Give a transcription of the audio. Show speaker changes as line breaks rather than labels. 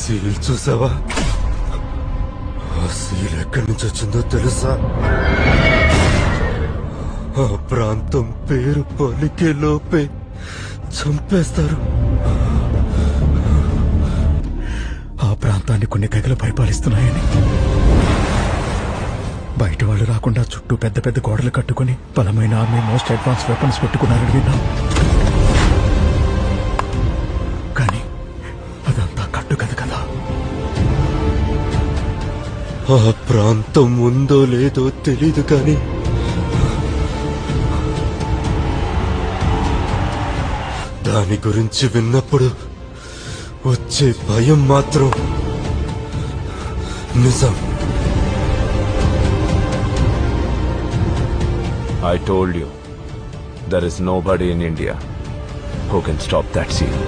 Seal చూసావా? ఆ seal ఎక్కడి నుంచి వచ్చిందో తెలుసా? ఆ ప్రాంతం పేరు పలికే లోపే చంపేస్తారు.
ఆ ప్రాంతాన్ని కొన్ని తెగలు పరిపాలిస్తున్నాయని, బయట వాళ్ళు రాకుండా చుట్టూ పెద్ద పెద్ద గోడలు కట్టుకుని బలమైన ఆర్మీ, మోస్ట్ అడ్వాన్స్ వెపన్స్ పెట్టుకున్నారని విన్నాం. కానీ అదంతా కట్టుకథ కదా.
ఆ ప్రాంతం ఉందో లేదో తెలీదు, కానీ దాని గురించి విన్నప్పుడు వచ్చే భయం మాత్రం నిజం.
I told you, there is nobody in India who can stop that seal.